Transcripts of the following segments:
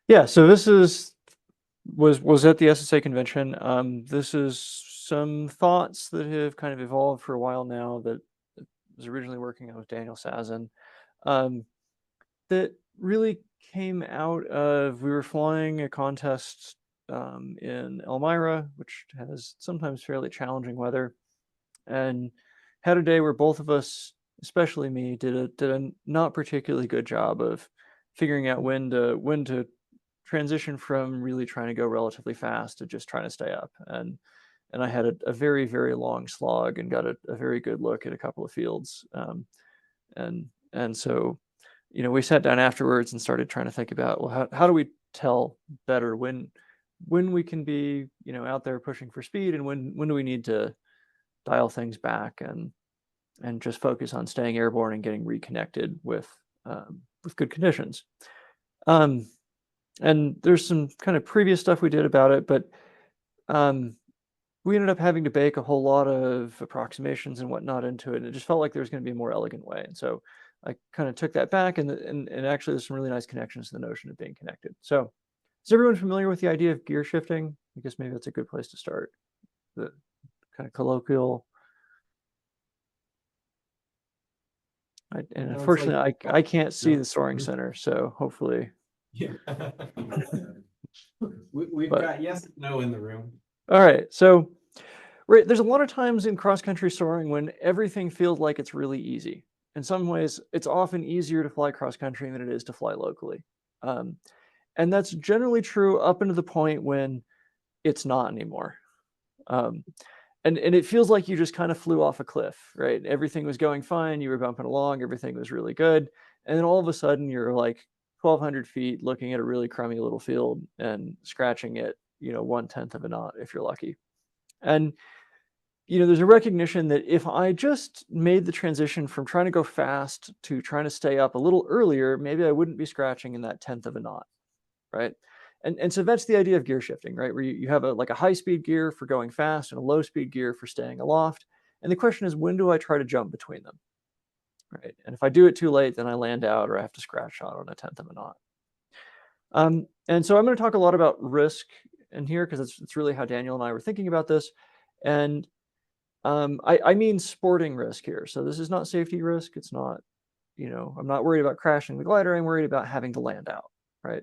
Yeah, so this was at the SSA Convention. This is some thoughts that have kind of evolved for a while now that was originally working on with Daniel Sazin. Um, that really came out of we were flying a contest in Elmira, which has sometimes fairly challenging weather, and had a day where both of us, especially me, did a not particularly good job of figuring out when to transition from really trying to go relatively fast to just trying to stay up. And I had a very, very long slog and got a very good look at a couple of fields. And so, we sat down afterwards and started trying to think about, well, how do we tell better when we can be, out there pushing for speed, and when do we need to dial things back and just focus on staying airborne and getting reconnected with good conditions. And there's some kind of previous stuff we did about it, but we ended up having to bake a whole lot of approximations and whatnot into it. And it just felt like there was going to be a more elegant way. And so I kind of took that back, and actually there's some really nice connections to the notion of being connected. So is everyone familiar with the idea of gear shifting? I guess maybe that's a good place to start. The kind of colloquial. And unfortunately, I can't see the Soaring Center, so hopefully. Yeah. We've got yes and no in the room. All right. So there's a lot of times in cross-country soaring when everything feels like it's really easy. In some ways, it's often easier to fly cross-country than it is to fly locally. And that's generally true up into the point when it's not anymore. And it feels like you just kind of flew off a cliff, right? Everything was going fine. You were bumping along. Everything was really good. And then all of a sudden you're like 1,200 feet looking at a really crummy little field and scratching it, 1/10 of a knot if you're lucky. And, there's a recognition that if I just made the transition from trying to go fast to trying to stay up a little earlier, maybe I wouldn't be scratching in that 1/10 of a knot, right? And so that's the idea of gear shifting, right? Where you have a high speed gear for going fast and a low speed gear for staying aloft. And the question is, when do I try to jump between them, right? And if I do it too late, then I land out or I have to scratch out on a 1/10 of a knot. And so I'm going to talk a lot about risk in here because it's really how Daniel and I were thinking about this. And I mean sporting risk here. So this is not safety risk. It's not, I'm not worried about crashing the glider. I'm worried about having to land out, right?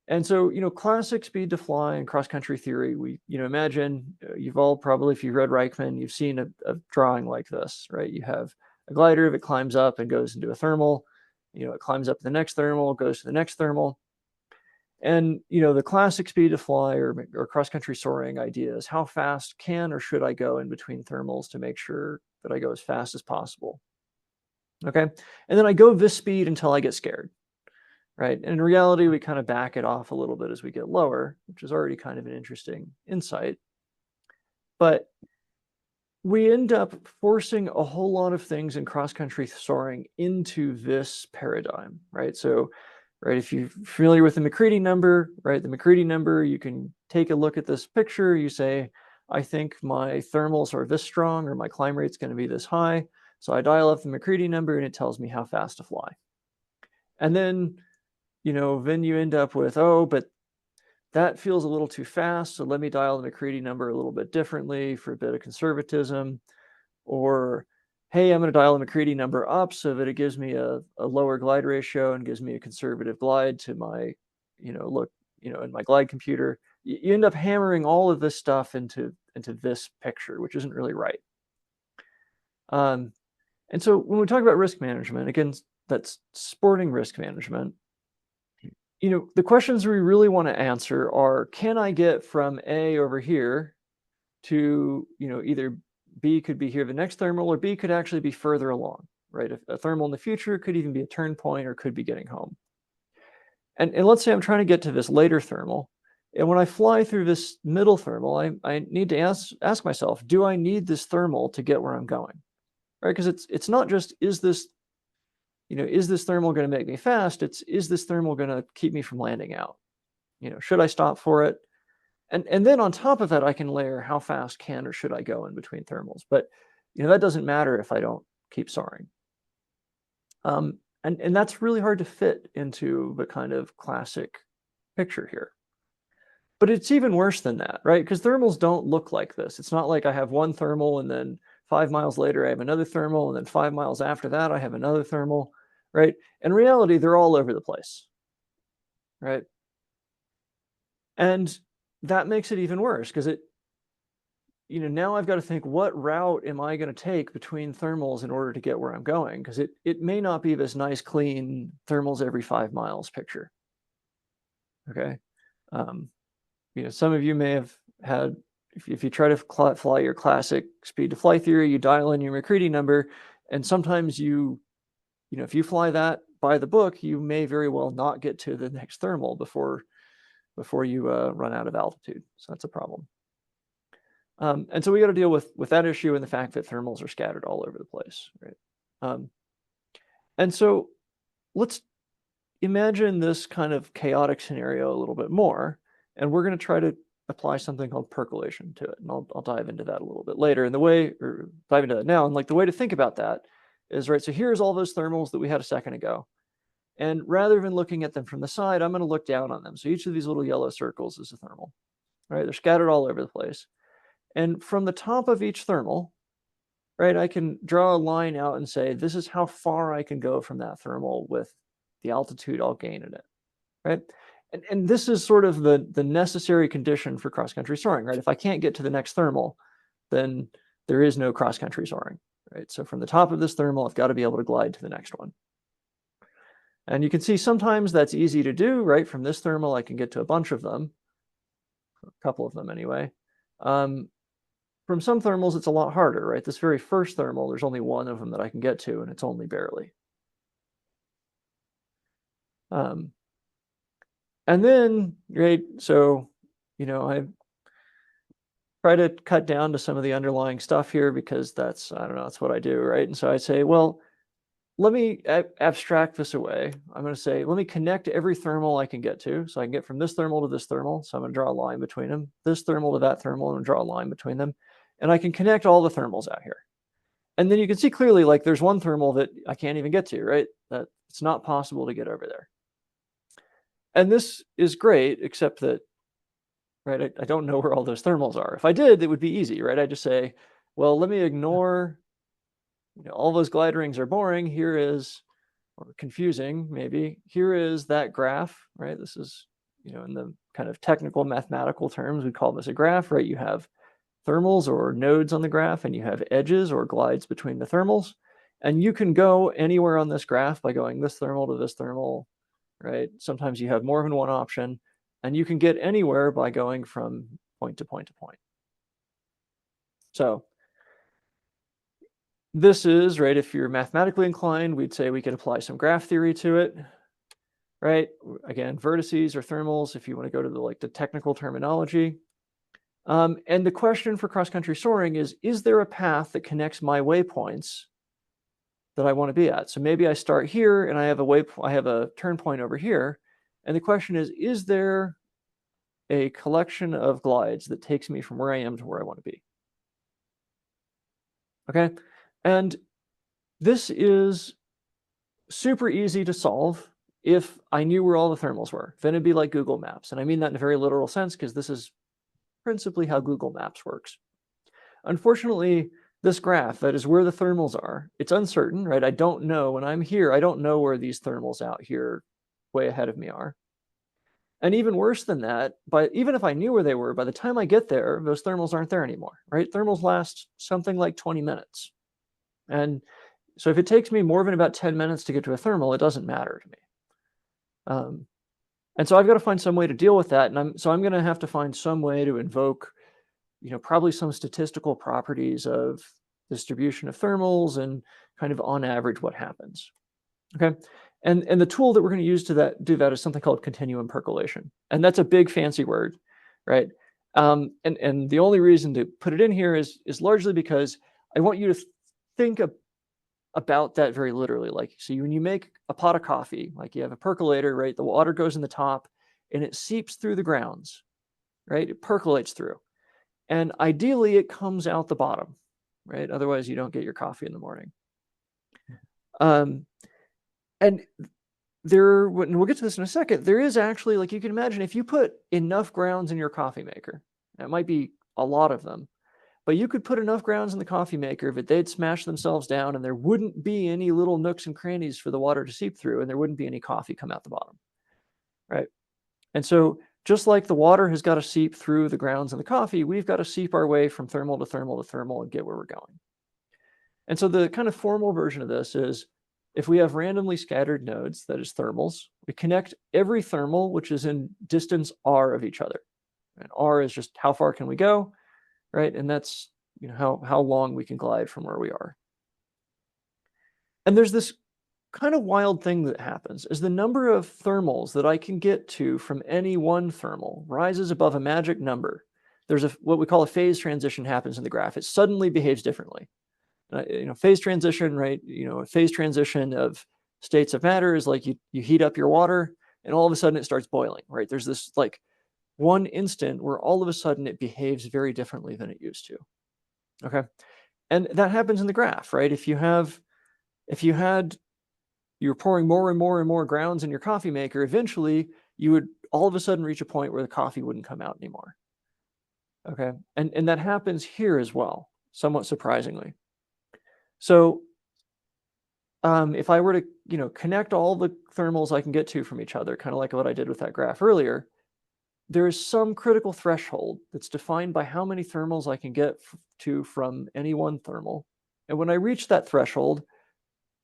And so, classic speed to fly and cross-country theory, we, imagine you've all probably, if you've read Reichman, you've seen a drawing like this, right? You have a glider that climbs up and goes into a thermal, it climbs up to the next thermal, goes to the next thermal. And, the classic speed to fly or cross-country soaring idea is how fast can or should I go in between thermals to make sure that I go as fast as possible. Okay. And then I go this speed until I get scared. Right. And in reality, we kind of back it off a little bit as we get lower, which is already kind of an interesting insight. But we end up forcing a whole lot of things in cross-country soaring into this paradigm, right? So, right, if you're familiar with the McCready number, right, the McCready number, you can take a look at this picture. You say, I think my thermals are this strong or my climb rate's going to be this high. So I dial up the McCready number and it tells me how fast to fly. And then then you end up with, oh, but that feels a little too fast. So let me dial the McCready number a little bit differently for a bit of conservatism. Or, hey, I'm going to dial the McCready number up so that it gives me a lower glide ratio and gives me a conservative glide to my, in my glide computer. You end up hammering all of this stuff into this picture, which isn't really right. And so when we talk about risk management, again, that's sporting risk management. The questions we really want to answer are, can I get from A over here to, either B could be here the next thermal, or B could actually be further along, right? A thermal in the future could even be a turn point or could be getting home. And let's say I'm trying to get to this later thermal. And when I fly through this middle thermal, I need to ask myself, do I need this thermal to get where I'm going, right? Because it's not just, is this thermal going to make me fast? Is this thermal going to keep me from landing out? Should I stop for it? And then on top of that, I can layer how fast can or should I go in between thermals. But, that doesn't matter if I don't keep soaring. And that's really hard to fit into the kind of classic picture here. But it's even worse than that, right? Because thermals don't look like this. It's not like I have one thermal and then 5 miles later I have another thermal, and then 5 miles after that I have another thermal, right? In reality, they're all over the place, right? And that makes it even worse because now I've got to think, what route am I going to take between thermals in order to get where I'm going? Because it may not be this nice, clean thermals every 5 miles picture. Okay. Some of you may have had, if you try to fly your classic speed to fly theory, you dial in your McCready number, and sometimes if you fly that by the book, you may very well not get to the next thermal before you run out of altitude. So that's a problem. And so we got to deal with that issue and the fact that thermals are scattered all over the place, right? And so let's imagine this kind of chaotic scenario a little bit more, and we're going to try to apply something called percolation to it. And I'll dive into that a little bit later. And dive into that now. And like the way to think about that is, right, so here's all those thermals that we had a second ago. And rather than looking at them from the side, I'm going to look down on them. So each of these little yellow circles is a thermal, right? They're scattered all over the place. And from the top of each thermal, right, I can draw a line out and say, this is how far I can go from that thermal with the altitude I'll gain in it, right? And this is sort of the necessary condition for cross-country soaring, right? If I can't get to the next thermal, then there is no cross-country soaring, right? So from the top of this thermal, I've got to be able to glide to the next one. And you can see sometimes that's easy to do, right? From this thermal, I can get to a bunch of them, a couple of them anyway. From some thermals, it's a lot harder, right? This very first thermal, there's only one of them that I can get to, and it's only barely. And then, right, so, I try to cut down to some of the underlying stuff here because that's what I do, right? And so I say, well, let me abstract this away. I'm going to say, let me connect every thermal I can get to. So I can get from this thermal to this thermal. So I'm going to draw a line between them. This thermal to that thermal, I'm going to draw a line between them. And I can connect all the thermals out here. And then you can see clearly, like, there's one thermal that I can't even get to, right? That it's not possible to get over there. And this is great, except that, right, I don't know where all those thermals are. If I did, it would be easy, right? I'd just say, well, let me ignore, all those glide rings are boring. Here is, or confusing maybe, here is that graph, right? This is, in the kind of technical mathematical terms, we call this a graph, right? You have thermals or nodes on the graph, and you have edges or glides between the thermals. And you can go anywhere on this graph by going this thermal to this thermal, right? Sometimes you have more than one option, and you can get anywhere by going from point to point to point. So this is, right, if you're mathematically inclined, we'd say we could apply some graph theory to it, right? Again, vertices or thermals, if you want to go to the technical terminology. And the question for cross-country soaring is there a path that connects my waypoints that I want to be at? So maybe I start here and I have a turn point over here. And the question is there a collection of glides that takes me from where I am to where I want to be? Okay. And this is super easy to solve if I knew where all the thermals were. Then it'd be like Google Maps. And I mean that in a very literal sense, because this is principally how Google Maps works. Unfortunately, this graph, that is where the thermals are, it's uncertain, right? I don't know. When I'm here, I don't know where these thermals out here way ahead of me are. And even worse than that, even if I knew where they were, by the time I get there, those thermals aren't there anymore, right? Thermals last something like 20 minutes. And so if it takes me more than about 10 minutes to get to a thermal, it doesn't matter to me. And so I've got to find some way to deal with that. And I'm going to have to find some way to invoke, probably some statistical properties of distribution of thermals and kind of on average what happens. Okay. And the tool that we're going to use to do that is something called continuum percolation. And that's a big fancy word, right? And the only reason to put it in here is largely because I want you to think about that very literally. Like, so when you make a pot of coffee, like you have a percolator, right? The water goes in the top and it seeps through the grounds, right? It percolates through. And ideally it comes out the bottom, right? Otherwise you don't get your coffee in the morning. And we'll get to this in a second, there is actually, like, you can imagine if you put enough grounds in your coffee maker, it might be a lot of them, but you could put enough grounds in the coffee maker that they'd smash themselves down and there wouldn't be any little nooks and crannies for the water to seep through, and there wouldn't be any coffee come out the bottom, right? And so just like the water has got to seep through the grounds in the coffee, we've got to seep our way from thermal to thermal to thermal and get where we're going. And so the kind of formal version of this is, if we have randomly scattered nodes, that is thermals, we connect every thermal, which is in distance r of each other. And r is just how far can we go, right? And that's, you know, how long we can glide from where we are. And there's this kind of wild thing that happens is the number of thermals that I can get to from any one thermal rises above a magic number. There's what we call a phase transition happens in the graph. It suddenly behaves differently. Phase transition, right? A phase transition of states of matter is like you heat up your water and all of a sudden it starts boiling, right? There's this like one instant where all of a sudden it behaves very differently than it used to. Okay. And that happens in the graph, right? If you're pouring more and more and more grounds in your coffee maker, eventually you would all of a sudden reach a point where the coffee wouldn't come out anymore. Okay. And that happens here as well, somewhat surprisingly. So if I were to, connect all the thermals I can get to from each other, kind of like what I did with that graph earlier, there is some critical threshold that's defined by how many thermals I can get to from any one thermal. And when I reach that threshold,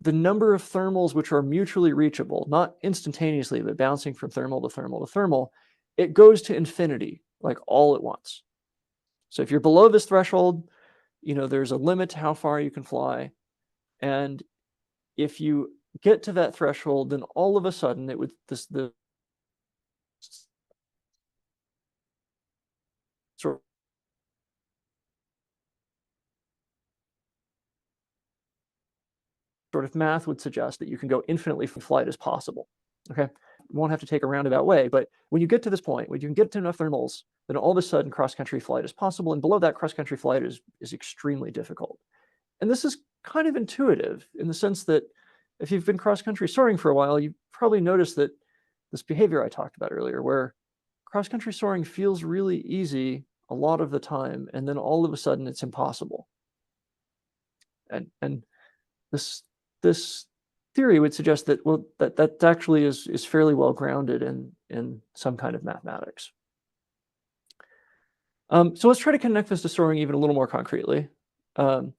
the number of thermals which are mutually reachable, not instantaneously, but bouncing from thermal to thermal to thermal, it goes to infinity, like all at once. So if you're below this threshold, there's a limit to how far you can fly. And if you get to that threshold, then all of a sudden it would the sort of math would suggest that you can go infinitely from flight as possible. Okay, you won't have to take a roundabout way, but when you get to this point, when you can get to enough thermals, then all of a sudden cross-country flight is possible, and below that, cross-country flight is extremely difficult. And this is kind of intuitive in the sense that if you've been cross-country soaring for a while, you probably noticed that this behavior I talked about earlier, where cross-country soaring feels really easy a lot of the time, and then all of a sudden it's impossible. And this theory would suggest that, well, that actually is fairly well grounded in some kind of mathematics. So let's try to connect this to soaring even a little more concretely. And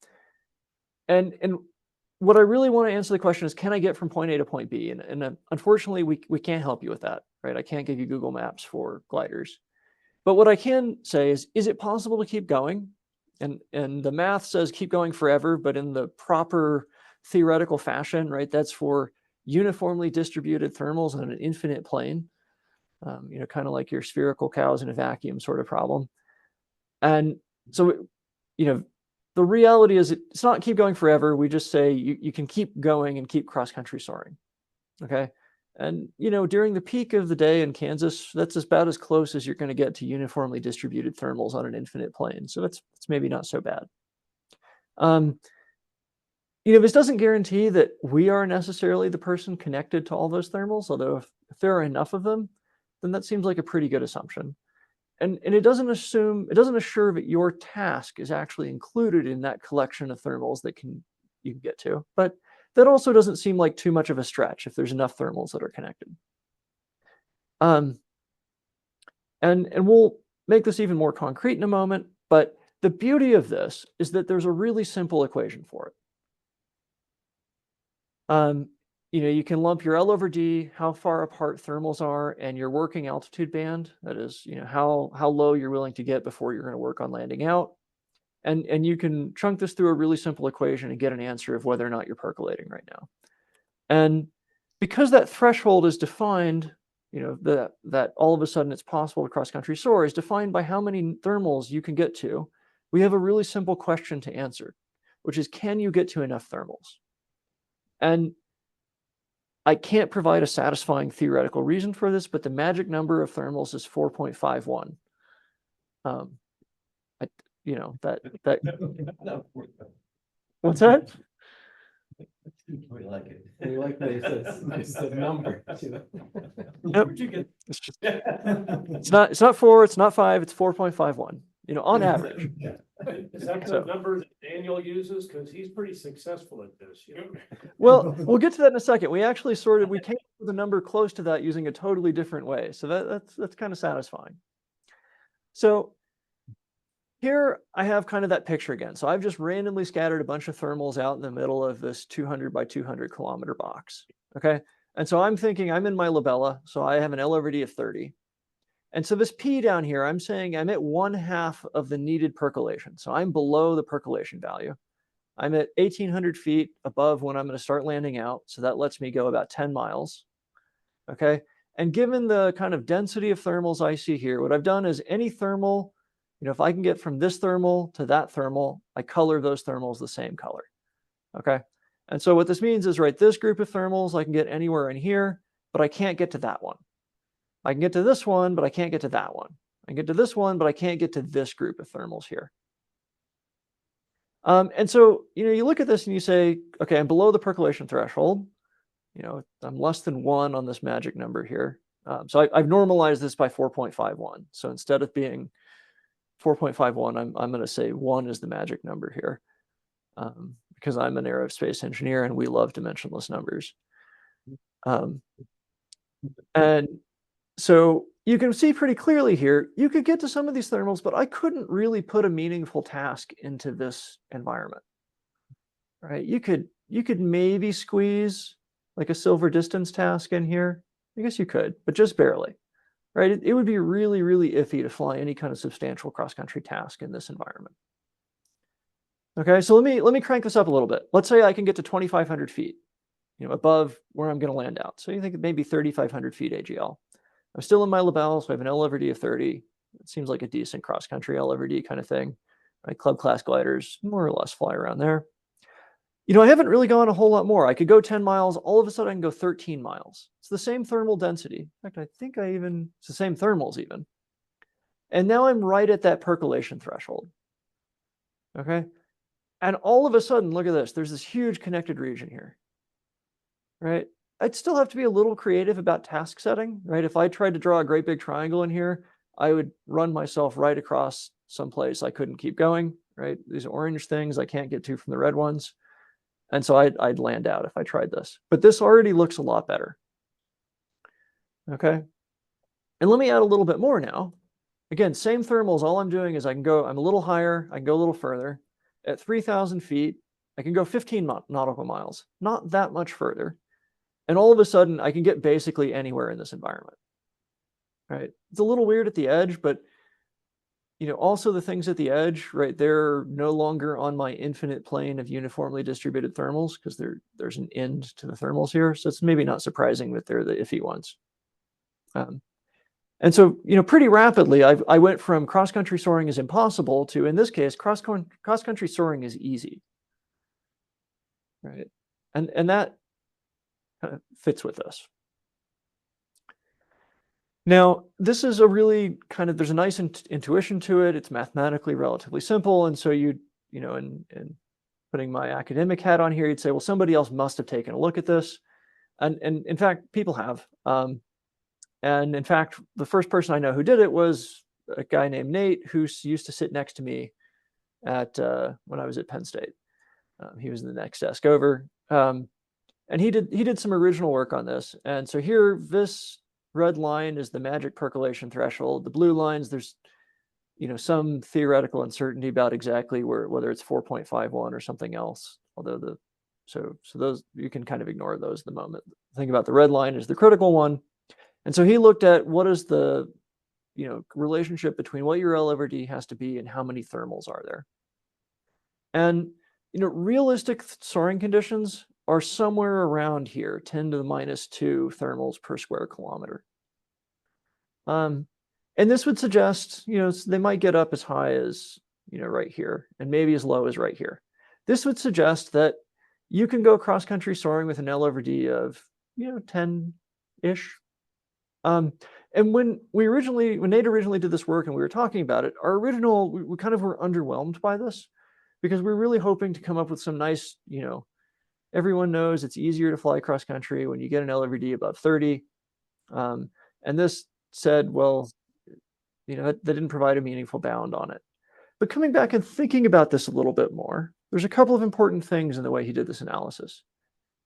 what I really want to answer the question is, can I get from point A to point B? And unfortunately, we can't help you with that, right? I can't give you Google Maps for gliders. But what I can say is it possible to keep going? And the math says keep going forever, but in the proper theoretical fashion, right? That's for uniformly distributed thermals on an infinite plane, kind of like your spherical cows in a vacuum sort of problem. And so, the reality is it's not keep going forever. We just say you can keep going and keep cross-country soaring, okay? And, during the peak of the day in Kansas, that's about as close as you're going to get to uniformly distributed thermals on an infinite plane. So that's maybe not so bad. This doesn't guarantee that we are necessarily the person connected to all those thermals, although if there are enough of them, then that seems like a pretty good assumption. And it doesn't assure that your task is actually included in that collection of thermals that you can get to. But that also doesn't seem like too much of a stretch if there's enough thermals that are connected. And we'll make this even more concrete in a moment, but the beauty of this is that there's a really simple equation for it. You can lump your L over D, how far apart thermals are, and your working altitude band. That is, how low you're willing to get before you're going to work on landing out. And you can chunk this through a really simple equation and get an answer of whether or not you're percolating right now. And because that threshold is defined, that all of a sudden it's possible to cross-country soar is defined by how many thermals you can get to, we have a really simple question to answer, which is, can you get to enough thermals? And I can't provide a satisfying theoretical reason for this, but the magic number of thermals is 4.51. What's that? We like it. We like that it's a number. Too. Yep. Where'd you get? It's not 4, it's not 5, it's 4.51, on average. Is that the number that Daniel uses? Because he's pretty successful at this. Well, we'll get to that in a second. We actually we came up with a number close to that using a totally different way. So that's kind of satisfying. So here I have kind of that picture again. So I've just randomly scattered a bunch of thermals out in the middle of this 200 by 200 kilometer box. Okay. And so I'm thinking I'm in my labella. So I have an L over D of 30. And so this P down here, I'm saying I'm at 1/2 of the needed percolation. So I'm below the percolation value. I'm at 1,800 feet above when I'm going to start landing out. So that lets me go about 10 miles. Okay. And given the kind of density of thermals I see here, what I've done is any thermal, if I can get from this thermal to that thermal, I color those thermals the same color. Okay. And so what this means is, right, this group of thermals, I can get anywhere in here, but I can't get to that one. I can get to this one, but I can't get to that one. I can get to this one, but I can't get to this group of thermals here. And so, you look at this and you say, okay, I'm below the percolation threshold. I'm less than 1 on this magic number here. So I've normalized this by 4.51. So instead of being 4.51, I'm going to say 1 is the magic number here, because I'm an aerospace engineer and we love dimensionless numbers. And so you can see pretty clearly here, you could get to some of these thermals, but I couldn't really put a meaningful task into this environment, right? You could maybe squeeze like a silver distance task in here. I guess you could, but just barely, right? It would be really, really iffy to fly any kind of substantial cross-country task in this environment. Okay, so let me crank this up a little bit. Let's say I can get to 2,500 feet, above where I'm going to land out. So you think maybe 3,500 feet AGL. I'm still in my labelle, so I have an L over D of 30. It seems like a decent cross-country L over D kind of thing. Right? Club class gliders more or less fly around there. I haven't really gone a whole lot more. I could go 10 miles. All of a sudden, I can go 13 miles. It's the same thermal density. In fact, I think it's the same thermals even. And now I'm right at that percolation threshold. Okay. And all of a sudden, look at this. There's this huge connected region here. Right. I'd still have to be a little creative about task setting, right? If I tried to draw a great big triangle in here, I would run myself right across someplace I couldn't keep going, right? These orange things I can't get to from the red ones. And so I'd land out if I tried this. But this already looks a lot better. Okay. And let me add a little bit more now. Again, same thermals. All I'm doing is I'm a little higher. I can go a little further. At 3,000 feet, I can go 15 nautical miles, not that much further. And all of a sudden, I can get basically anywhere in this environment, right? It's a little weird at the edge, but also the things at the edge, right? They're no longer on my infinite plane of uniformly distributed thermals because there's an end to the thermals here. So it's maybe not surprising that they're the iffy ones. And so, pretty rapidly, I went from cross-country soaring is impossible to, in this case, cross-country soaring is easy, right? And that kind of fits with us. Now, this is a really there's a nice intuition to it. It's mathematically relatively simple. And so in putting my academic hat on here, you'd say, well, somebody else must have taken a look at this. And in fact, people have. And in fact, the first person I know who did it was a guy named Nate, who used to sit next to me when I was at Penn State. He was in the next desk over. And he did some original work on this. And so here, this red line is the magic percolation threshold. The blue lines, there's some theoretical uncertainty about exactly whether it's 4.51 or something else. Although so those you can kind of ignore those at the moment. The thing about the red line is the critical one. And so he looked at what is the relationship between what your L over D has to be and how many thermals are there. And realistic soaring conditions are somewhere around here, 10 to the -2 thermals per square kilometer. And this would suggest, they might get up as high as, right here, and maybe as low as right here. This would suggest that you can go cross-country soaring with an L over D of, 10-ish. And when Nate originally did this work and we were talking about it, we kind of were underwhelmed by this because we were really hoping to come up with some nice, Everyone knows it's easier to fly cross country when you get an LRVD above 30. And this said, well, that didn't provide a meaningful bound on it. But coming back and thinking about this a little bit more, there's a couple of important things in the way he did this analysis.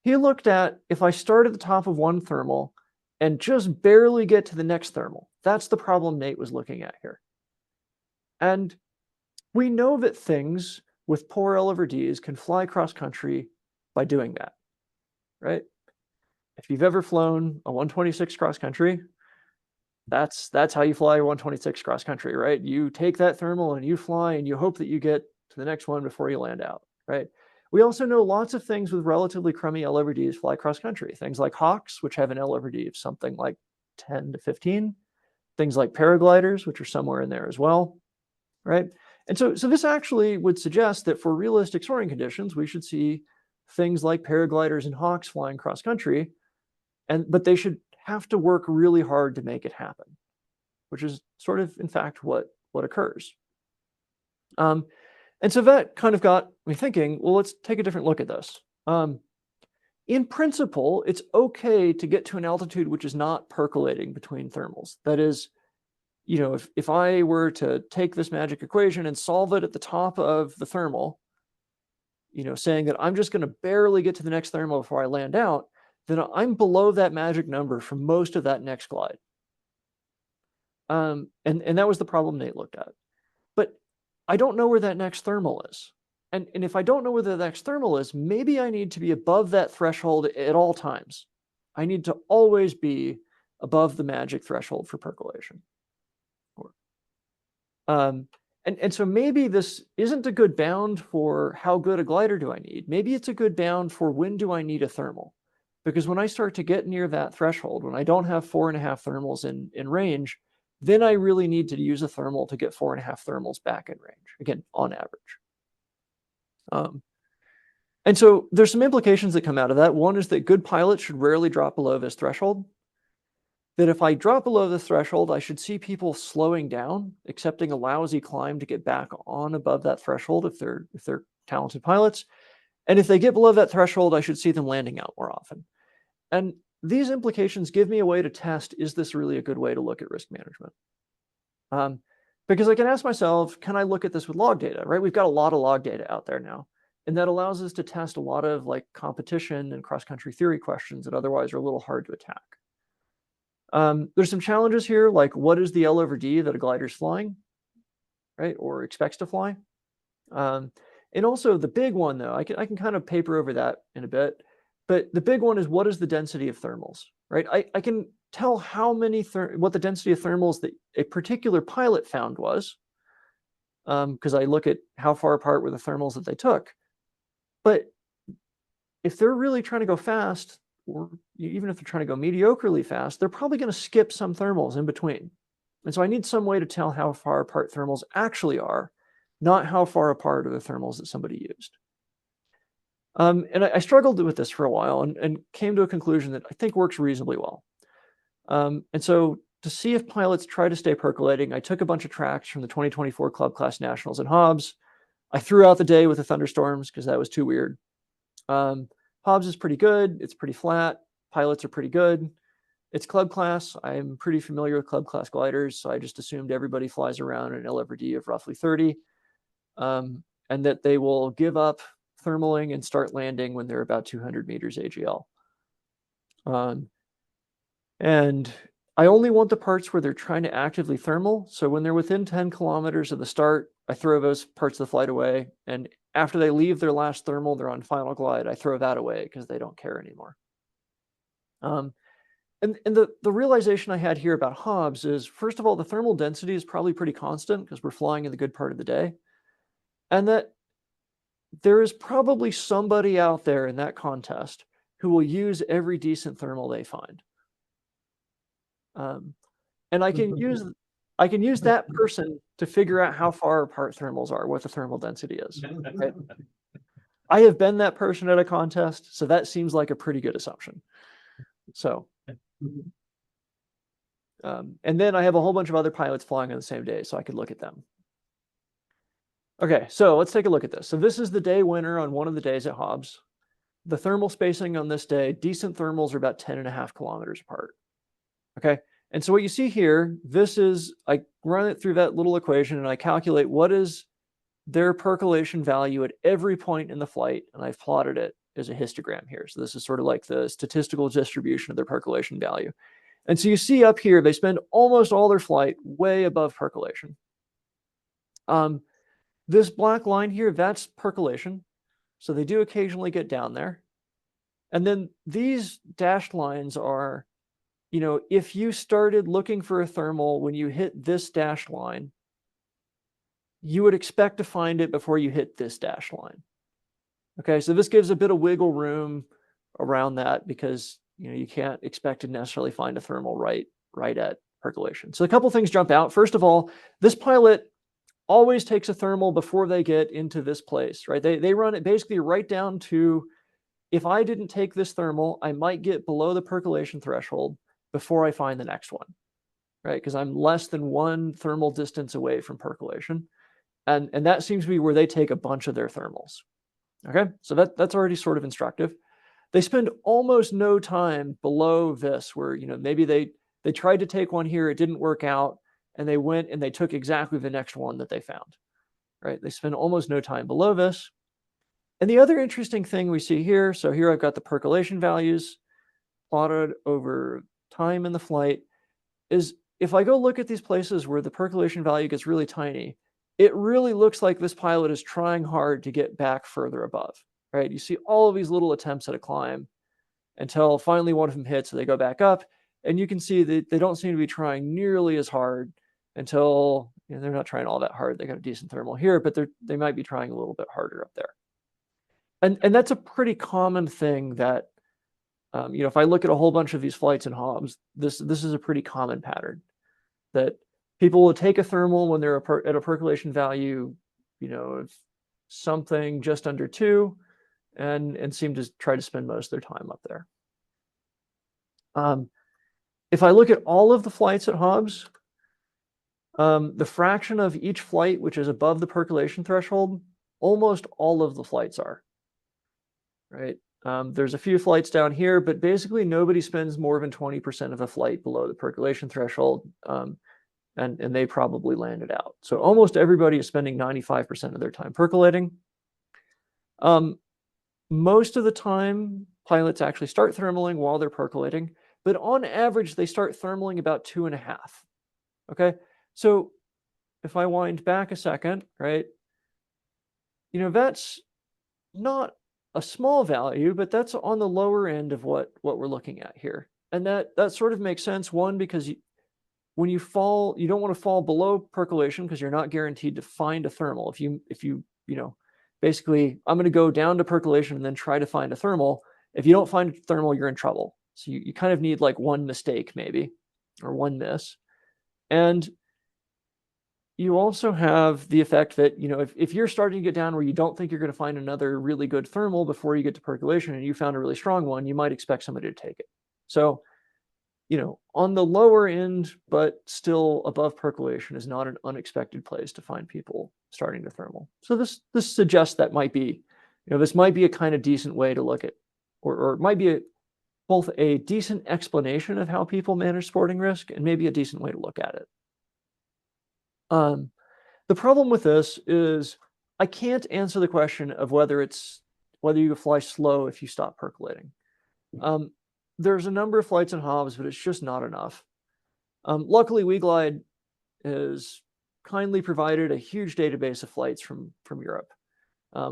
He looked at, if I start at the top of one thermal and just barely get to the next thermal, that's the problem Nate was looking at here. And we know that things with poor LRVDs can fly cross country by doing that, right? If you've ever flown a 126 cross country, that's how you fly 126 cross country, right? You take that thermal and you fly and you hope that you get to the next one before you land out, right? We also know lots of things with relatively crummy LRVDs fly cross country. Things like Hawks, which have an LRVD of something like 10 to 15. Things like paragliders, which are somewhere in there as well, right? And so this actually would suggest that for realistic soaring conditions, we should see things like paragliders and Hawks flying cross country, but they should have to work really hard to make it happen, which is sort of, in fact, what occurs. And so that kind of got me thinking, well, let's take a different look at this. In principle, it's okay to get to an altitude which is not percolating between thermals. That is, if I were to take this magic equation and solve it at the top of the thermal, saying that I'm just going to barely get to the next thermal before I land out, then I'm below that magic number for most of that next glide. And that was the problem Nate looked at. But I don't know where that next thermal is. And if I don't know where the next thermal is, maybe I need to be above that threshold at all times. I need to always be above the magic threshold for percolation. And so maybe this isn't a good bound for how good a glider do I need. Maybe it's a good bound for when do I need a thermal. Because when I start to get near that threshold, when I don't have 4.5 thermals in range, then I really need to use a thermal to get 4.5 thermals back in range, again, on average. And so there's some implications that come out of that. One is that good pilots should rarely drop below this threshold. That if I drop below the threshold, I should see people slowing down, accepting a lousy climb to get back on above that threshold if they're talented pilots. And if they get below that threshold, I should see them landing out more often. And these implications give me a way to test, is this really a good way to look at risk management? Because I can ask myself, can I look at this with log data, right? We've got a lot of log data out there now. And that allows us to test a lot of competition and cross-country theory questions that otherwise are a little hard to attack. There's some challenges here, like what is the L/D that a glider is flying, right? Or expects to fly. And also the big one, though, I can kind of paper over that in a bit. But the big one is, what is the density of thermals, right? I can tell what the density of thermals that a particular pilot found was, because I look at how far apart were the thermals that they took. But if they're really trying to go fast, or even if they're trying to go mediocrely fast, they're probably going to skip some thermals in between. And so I need some way to tell how far apart thermals actually are, not how far apart are the thermals that somebody used. And I struggled with this for a while and came to a conclusion that I think works reasonably well. And so to see if pilots try to stay percolating, I took a bunch of tracks from the 2024 Club Class Nationals in Hobbs. I threw out the day with the thunderstorms because that was too weird. Hobbs is pretty good. It's pretty flat. Pilots are pretty good. It's club class. I'm pretty familiar with club class gliders, so I just assumed everybody flies around an LRD of roughly 30, and that they will give up thermaling and start landing when they're about 200 meters AGL. And I only want the parts where they're trying to actively thermal. So when they're within 10 kilometers of the start, I throw those parts of the flight away. And after they leave their last thermal, they're on final glide, I throw that away because they don't care anymore. And the realization I had here about Hobbs is, first of all, the thermal density is probably pretty constant because we're flying in the good part of the day. And that there is probably somebody out there in that contest who will use every decent thermal they find. And I can use that person to figure out how far apart thermals are, what the thermal density is. Right? I have been that person at a contest, so that seems like a pretty good assumption. So, and then I have a whole bunch of other pilots flying on the same day, so I could look at them. Okay, so let's take a look at this. So this is the day winner on one of the days at Hobbs. the thermal spacing on this day, decent thermals are about 10.5 kilometers apart. Okay. And so what you see here, this is, I run it through that little equation and I calculate what is their percolation value at every point in the flight. And I've plotted it as a histogram here. So this is sort of like the statistical distribution of their percolation value. And so you see up here, they spend almost all their flight way above percolation. This black line here, that's percolation. So they do occasionally get down there. And then these dashed lines are, you know, if you started looking for a thermal when you hit this dashed line, you would expect to find it before you hit this dashed line. Okay, so this gives a bit of wiggle room around that because, you know, you can't expect to necessarily find a thermal right at percolation. So a couple things jump out. First of all, this pilot always takes a thermal before they get into this place, right? They run it basically right down to, if I didn't take this thermal, I might get below the percolation threshold before I find the next one, right? Because I'm less than one thermal distance away from percolation. And that seems to be where they take a bunch of their thermals. Okay, so that's already sort of instructive. They spend almost no time below this, where, you know, maybe they tried to take one here, it didn't work out, and they went and they took exactly the next one that they found, right? They spend almost no time below this. And the other interesting thing we see here, so here I've got the percolation values plotted over time in the flight, is if I go look at these places where the percolation value gets really tiny, it really looks like this pilot is trying hard to get back further above, right? You see all of these little attempts at a climb until finally one of them hits, so they go back up, and you can see that they don't seem to be trying nearly as hard until, you know, they're not trying all that hard. They got a decent thermal here, but they might be trying a little bit harder up there. And that's a pretty common thing that, you know, if I look at a whole bunch of these flights in Hobbs, this is a pretty common pattern that people will take a thermal when they're at a percolation value, you know, of something just under 2, and seem to try to spend most of their time up there. If I look at all of the flights at Hobbs, the fraction of each flight which is above the percolation threshold, almost all of the flights are, right? There's a few flights down here, but basically nobody spends more than 20% of a flight below the percolation threshold. And they probably landed out. So almost everybody is spending 95% of their time percolating. Most of the time, pilots actually start thermaling while they're percolating, but on average, they start thermaling about 2.5. Okay, so if I wind back a second, right, you know, that's not a small value, but that's on the lower end of what we're looking at here. And that sort of makes sense, one, because when you fall, you don't want to fall below percolation because you're not guaranteed to find a thermal. If you know, basically, I'm going to go down to percolation and then try to find a thermal. If you don't find a thermal, you're in trouble. So you kind of need like one mistake maybe, or one miss. And you also have the effect that, you know, if you're starting to get down where you don't think you're going to find another really good thermal before you get to percolation and you found a really strong one, you might expect somebody to take it. So, you know, on the lower end, but still above percolation is not an unexpected place to find people starting to thermal. So this suggests that might be, you know, this might be a kind of decent way to look at, or it might be both a decent explanation of how people manage sporting risk and maybe a decent way to look at it. The problem with this is I can't answer the question of whether you fly slow if you stop percolating. There's a number of flights in Hobbs, but it's just not enough. Luckily, WeGlide has kindly provided a huge database of flights from Europe.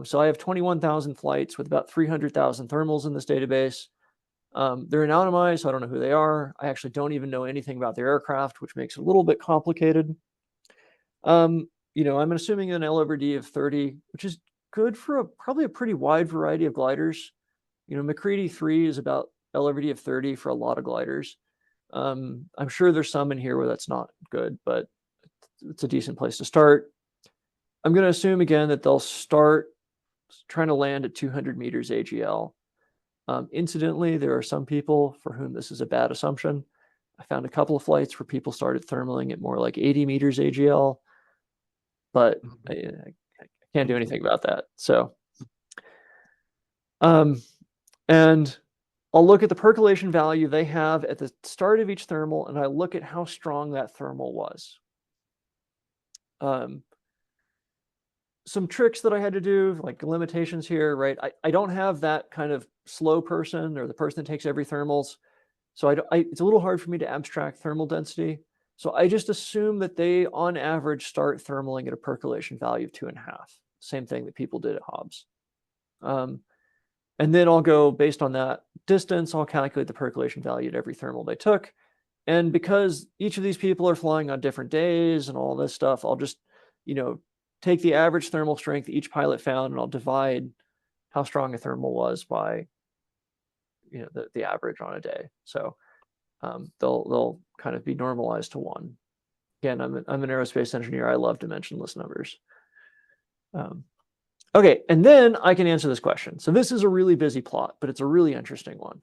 So I have 21,000 flights with about 300,000 thermals in this database. They're anonymized, so I don't know who they are. I actually don't even know anything about their aircraft, which makes it a little bit complicated. You know, I'm assuming an L/D of 30, which is good for probably a pretty wide variety of gliders. You know, McCready 3 is about L/D of 30 for a lot of gliders. I'm sure there's some in here where that's not good, but it's a decent place to start. I'm going to assume again that they'll start trying to land at 200 meters AGL. Incidentally, there are some people for whom this is a bad assumption. I found a couple of flights where people started thermaling at more like 80 meters AGL, but I can't do anything about that. So, And I'll look at the percolation value they have at the start of each thermal, and I look at how strong that thermal was. Some tricks that I had to do, like limitations here, right? I don't have that kind of slow person or the person that takes every thermals. So it's a little hard for me to abstract thermal density. So I just assume that they, on average, start thermaling at a percolation value of 2.5. Same thing that people did at Hobbs. And then I'll go, based on that distance, I'll calculate the percolation value at every thermal they took. And because each of these people are flying on different days and all this stuff, I'll just, take the average thermal strength each pilot found, and I'll divide how strong a thermal was by, the average on a day. So they'll kind of be normalized to 1. Again, I'm an aerospace engineer. I love dimensionless numbers. Okay, and then I can answer this question. So this is a really busy plot, but it's a really interesting one.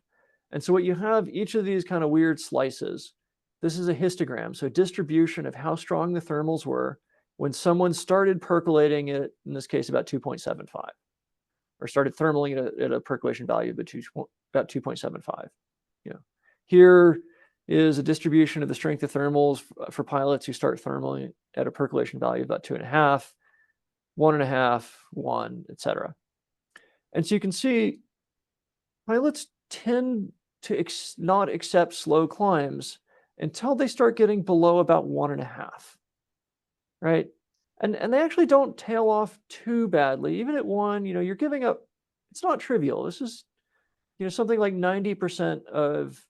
And so what you have, each of these kind of weird slices, this is a histogram, so a distribution of how strong the thermals were when someone started percolating at, in this case, about 2.75, or started thermaling at a percolation value of about 2.75. Here is a distribution of the strength of thermals for pilots who start thermaling at a percolation value of about 2.5, 1.5, 1, etc. And so you can see pilots tend to not accept slow climbs until they start getting below about 1.5, right? And they actually don't tail off too badly. Even at 1, you're giving up, it's not trivial. This is, something like 90% of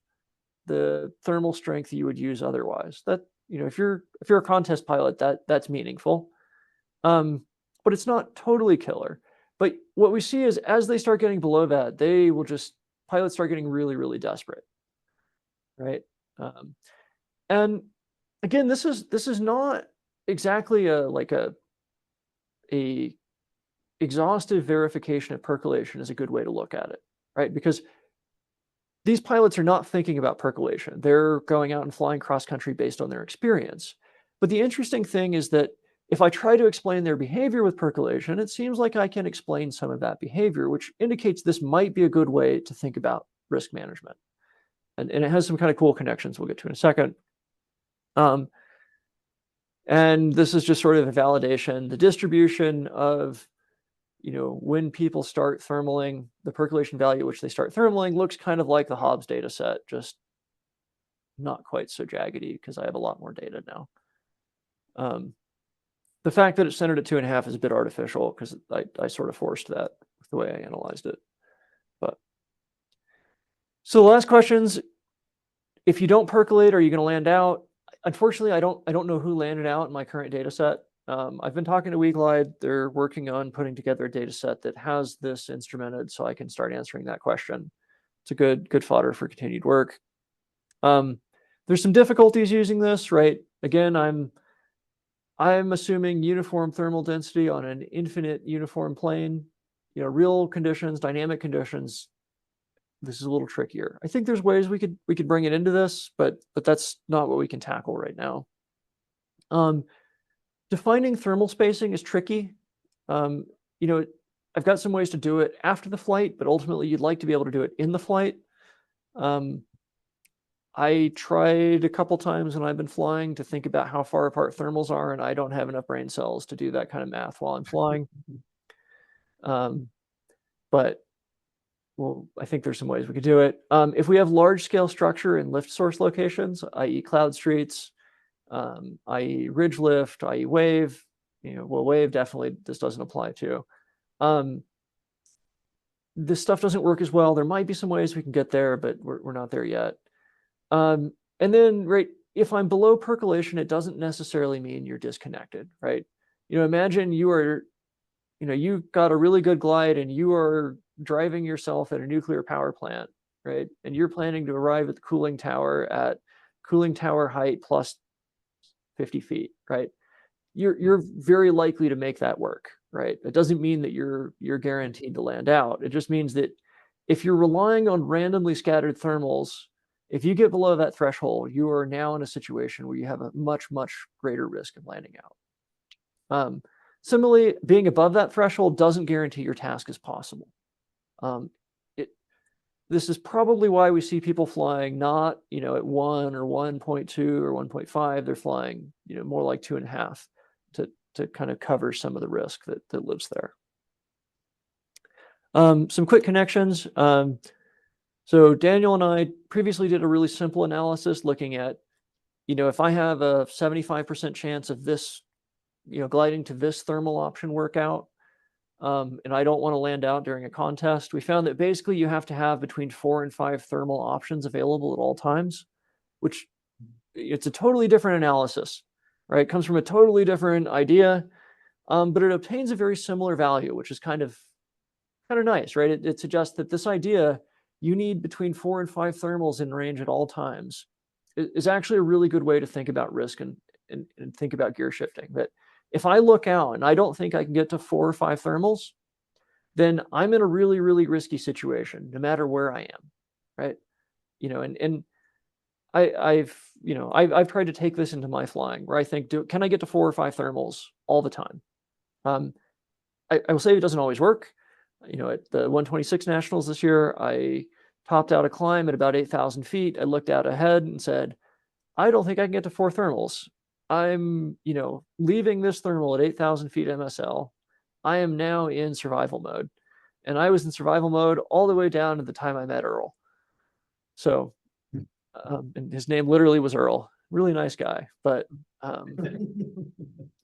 the thermal strength you would use otherwise. That, if you're a contest pilot, that's meaningful. But it's not totally killer. But what we see is as they start getting below that, pilots start getting really, really desperate, right? And again, this is not exactly a exhaustive verification of percolation is a good way to look at it, right? Because these pilots are not thinking about percolation. They're going out and flying cross country based on their experience. But the interesting thing is that if I try to explain their behavior with percolation, it seems like I can explain some of that behavior, which indicates this might be a good way to think about risk management. And it has some kind of cool connections we'll get to in a second. And this is just sort of a validation. The distribution of, when people start thermaling, the percolation value at which they start thermaling looks kind of like the Hobbs data set, just not quite so jaggedy because I have a lot more data now. The fact that it's centered at 2.5 is a bit artificial because I sort of forced that with the way I analyzed it. But so the last questions, if you don't percolate, are you going to land out? Unfortunately, I don't know who landed out in my current data set. I've been talking to WeGlide. They're working on putting together a data set that has this instrumented so I can start answering that question. It's a good fodder for continued work. There's some difficulties using this, right? Again, I'm assuming uniform thermal density on an infinite uniform plane. Real conditions, dynamic conditions, this is a little trickier. I think there's ways we could bring it into this, but that's not what we can tackle right now. Defining thermal spacing is tricky. I've got some ways to do it after the flight, but ultimately you'd like to be able to do it in the flight. I tried a couple times when I've been flying to think about how far apart thermals are, and I don't have enough brain cells to do that kind of math while I'm flying. But well, I think there's some ways we could do it. If we have large scale structure in lift source locations, i.e. cloud streets, i.e. ridge lift, i.e. wave, wave definitely this doesn't apply to. This stuff doesn't work as well. There might be some ways we can get there, but we're not there yet. And then, right, if I'm below percolation, it doesn't necessarily mean you're disconnected, right? Imagine you got a really good glide and you are driving yourself at a nuclear power plant, right? And you're planning to arrive at the cooling tower at cooling tower height plus 50 feet, right? You're very likely to make that work, right? It doesn't mean that you're guaranteed to land out. It just means that if you're relying on randomly scattered thermals, if you get below that threshold, you are now in a situation where you have a much, much greater risk of landing out. Similarly, being above that threshold doesn't guarantee your task is possible. this is probably why we see people flying not, at 1 or 1.2 or 1.5. They're flying, more like 2.5 to kind of cover some of the risk that lives there. Some quick connections. So Daniel and I previously did a really simple analysis looking at, if I have a 75% chance of this, gliding to this thermal option workout, and I don't want to land out during a contest, we found that basically you have to have between 4 and 5 thermal options available at all times, which it's a totally different analysis, right? It comes from a totally different idea, but it obtains a very similar value, which is kind of nice, right? It suggests that this idea, you need between 4 and 5 thermals in range at all times, is actually a really good way to think about risk and think about gear shifting. That if I look out and I don't think I can get to 4 or 5 thermals, then I'm in a really, really risky situation, no matter where I am, right? And I've tried to take this into my flying, where I think, can I get to 4 or 5 thermals all the time? I will say it doesn't always work. At the 126 Nationals this year, I topped out a climb at about 8,000 feet. I looked out ahead and said, I don't think I can get to 4 thermals. I'm, leaving this thermal at 8,000 feet MSL. I am now in survival mode. And I was in survival mode all the way down to the time I met Earl. So, and his name literally was Earl. Really nice guy. But,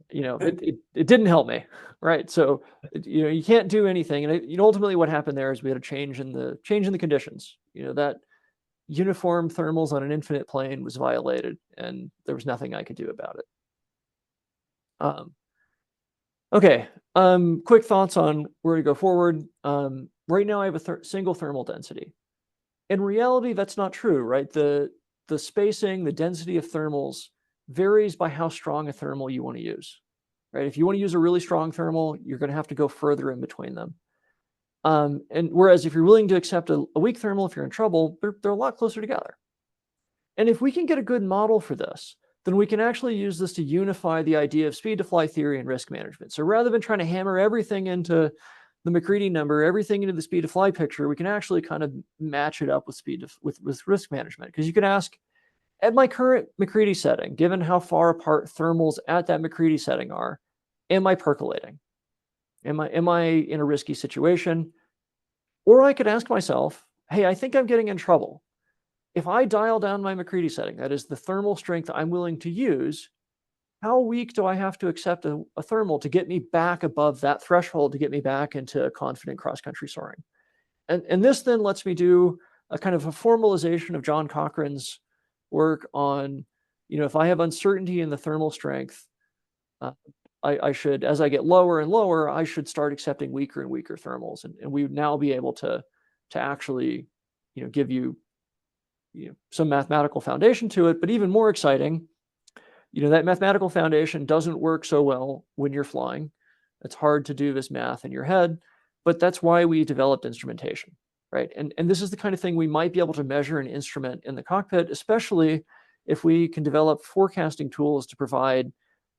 it didn't help me, right? So, you can't do anything. And ultimately what happened there is we had a change in the conditions. That uniform thermals on an infinite plane was violated, and there was nothing I could do about it. Okay, quick thoughts on where to go forward. Right now I have a single thermal density. In reality, that's not true, right? The spacing, the density of thermals varies by how strong a thermal you want to use, right? If you want to use a really strong thermal, you're going to have to go further in between them. And whereas if you're willing to accept a weak thermal, if you're in trouble, they're a lot closer together. And if we can get a good model for this, then we can actually use this to unify the idea of speed to fly theory and risk management. So rather than trying to hammer everything into the McCready number, everything into the speed to fly picture, we can actually kind of match it up with with risk management. Because you can ask, at my current McCready setting, given how far apart thermals at that McCready setting are, am I percolating? Am I in a risky situation? Or I could ask myself, hey, I think I'm getting in trouble. If I dial down my McCready setting, that is the thermal strength I'm willing to use, how weak do I have to accept a thermal to get me back above that threshold, to get me back into confident cross-country soaring? And this then lets me do a kind of a formalization of John Cochran's work on, if I have uncertainty in the thermal strength, I should, as I get lower and lower, I should start accepting weaker and weaker thermals. And we would now be able to actually, give you, some mathematical foundation to it. But even more exciting, that mathematical foundation doesn't work so well when you're flying. It's hard to do this math in your head, but that's why we developed instrumentation, right? And this is the kind of thing we might be able to measure and instrument in the cockpit, especially if we can develop forecasting tools to provide,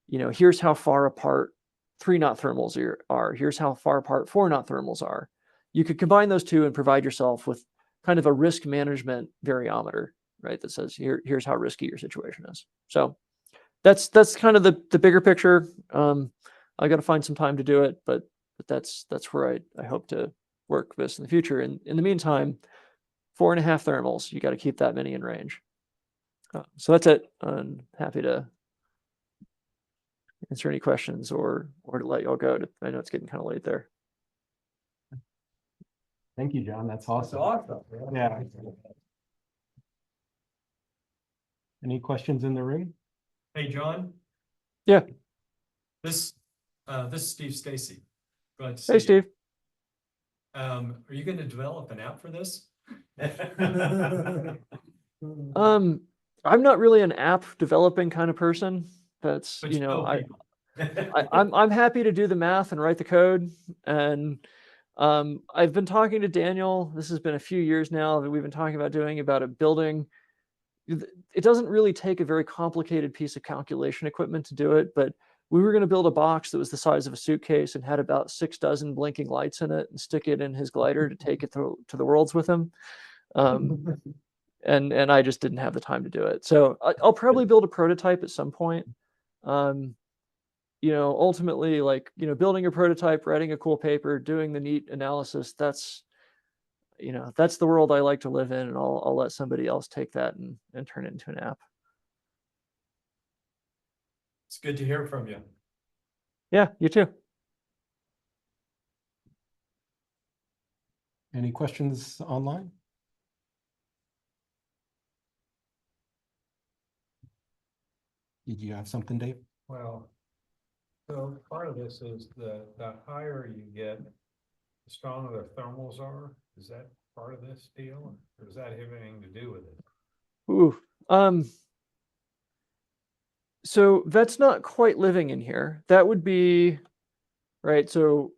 here's how far apart 3-knot thermals are. Here's how far apart 4-knot thermals are. You could combine those two and provide yourself with kind of a risk management variometer, right? That says, here's how risky your situation is. So that's kind of the bigger picture. I got to find some time to do it, but that's where I hope to work this in the future. And in the meantime, 4.5 thermals, you got to keep that many in range. So that's it. I'm happy to answer any questions or to let y'all go. I know it's getting kind of late there. Thank you, John. That's awesome. That's awesome. Yeah. Any questions in the room? Hey, John. Yeah. This is Steve Stacy. Glad to see Hey, you. Steve. Are you going to develop an app for this? I'm not really an app developing kind of person. That's, But you know people. I'm happy to do the math and write the code. And I've been talking to Daniel. This has been a few years now that we've been talking about a building. It doesn't really take a very complicated piece of calculation equipment to do it, but we were going to build a box that was the size of a suitcase and had about 6 dozen blinking lights in it and stick it in his glider to take it to the worlds with him. And I just didn't have the time to do it. So I'll probably build a prototype at some point. Ultimately, like, building a prototype, writing a cool paper, doing the neat analysis, that's the world I like to live in, and I'll let somebody else take that and turn it into an app. It's good to hear from you. Yeah, you too. Any questions online? Did you have something, Dave? Well, so part of this is the higher you get, the stronger the thermals are. Is that part of this deal? Or does that have anything to do with it? Ooh. So that's not quite living in here. That would be, right, so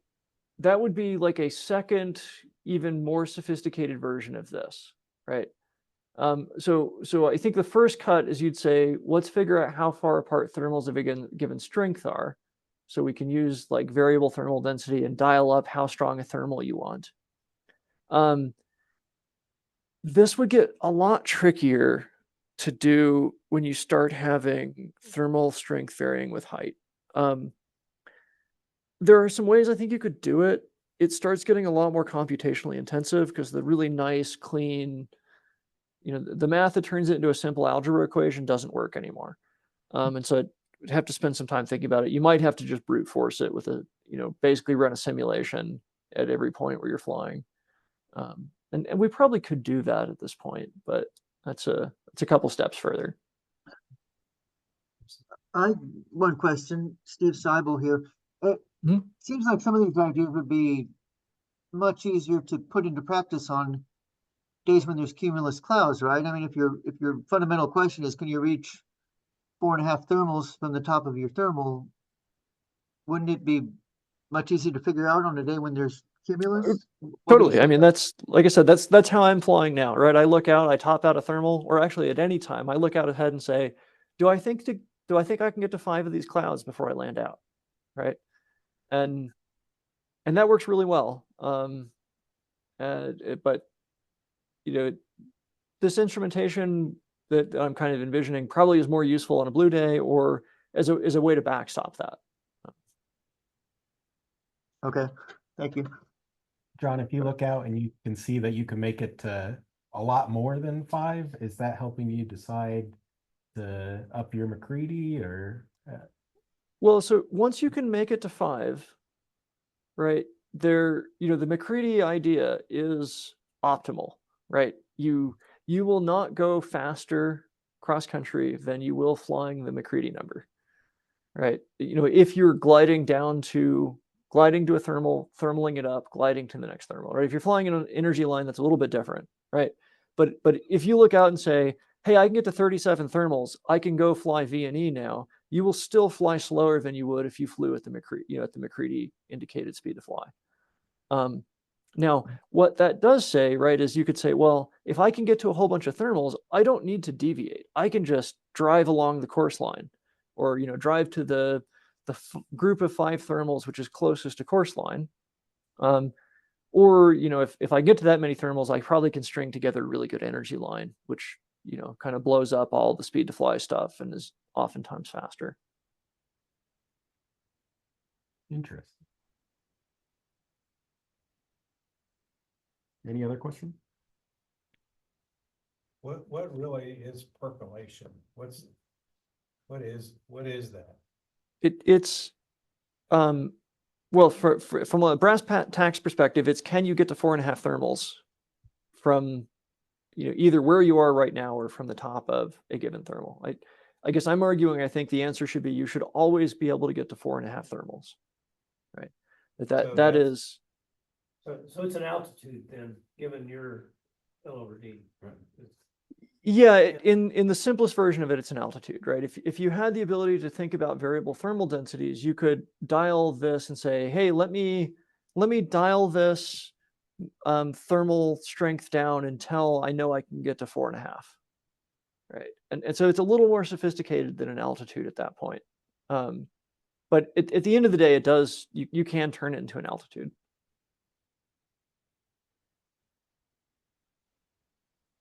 that would be like a second, even more sophisticated version of this, right? So I think the first cut is you'd say, let's figure out how far apart thermals of a given strength are. So we can use like variable thermal density and dial up how strong a thermal you want. This would get a lot trickier to do when you start having thermal strength varying with height. There are some ways I think you could do it. It starts getting a lot more computationally intensive because the really nice, clean, the math that turns it into a simple algebra equation doesn't work anymore. And so I'd have to spend some time thinking about it. You might have to just brute force it with basically run a simulation at every point where you're flying. And we probably could do that at this point, but it's a couple steps further. One question, Steve Seibel here. It seems like some of these ideas would be much easier to put into practice on days when there's cumulus clouds, right? I mean, if your fundamental question is, can you reach 4.5 thermals from the top of your thermal, wouldn't it be much easier to figure out on a day when there's cumulus? Totally. I mean, that's, like I said, that's how I'm flying now, right? I look out, I top out a thermal, or actually at any time, I look out ahead and say, do I think I can get to 5 of these clouds before I land out, right? And that works really well. But this instrumentation that I'm kind of envisioning probably is more useful on a blue day or as a way to backstop that. Okay, thank you. John, if you look out and you can see that you can make it to a lot more than 5, is that helping you decide to up your McCready or? Well, so once you can make it to 5, right, the McCready idea is optimal, right? You will not go faster cross country than you will flying the McCready number, right? If you're gliding to a thermal, thermaling it up, gliding to the next thermal, right? If you're flying in an energy line, that's a little bit different, right? But if you look out and say, hey, I can get to 37 thermals, I can go fly V&E now, you will still fly slower than you would if you flew at the McCready indicated speed to fly. Now, what that does say, right, is you could say, well, if I can get to a whole bunch of thermals, I don't need to deviate. I can just drive along the course line, or drive to the group of 5 thermals which is closest to course line. Or if I get to that many thermals, I probably can string together a really good energy line, which kind of blows up all the speed to fly stuff and is oftentimes faster. Interesting. Any other questions? What really is percolation? What is that? It's well, from a brass tacks perspective, it's can you get to 4.5 thermals from either where you are right now or from the top of a given thermal. I guess I'm arguing I think the answer should be you should always be able to get to 4.5 thermals, right? That is. So it's an altitude then, given your L over D. Right. Yeah, in the simplest version of it, it's an altitude, right? If you had the ability to think about variable thermal densities, you could dial this and say, hey, let me dial this thermal strength down until I know I can get to 4.5, right? And so it's a little more sophisticated than an altitude at that point. But at the end of the day, it does, you can turn it into an altitude.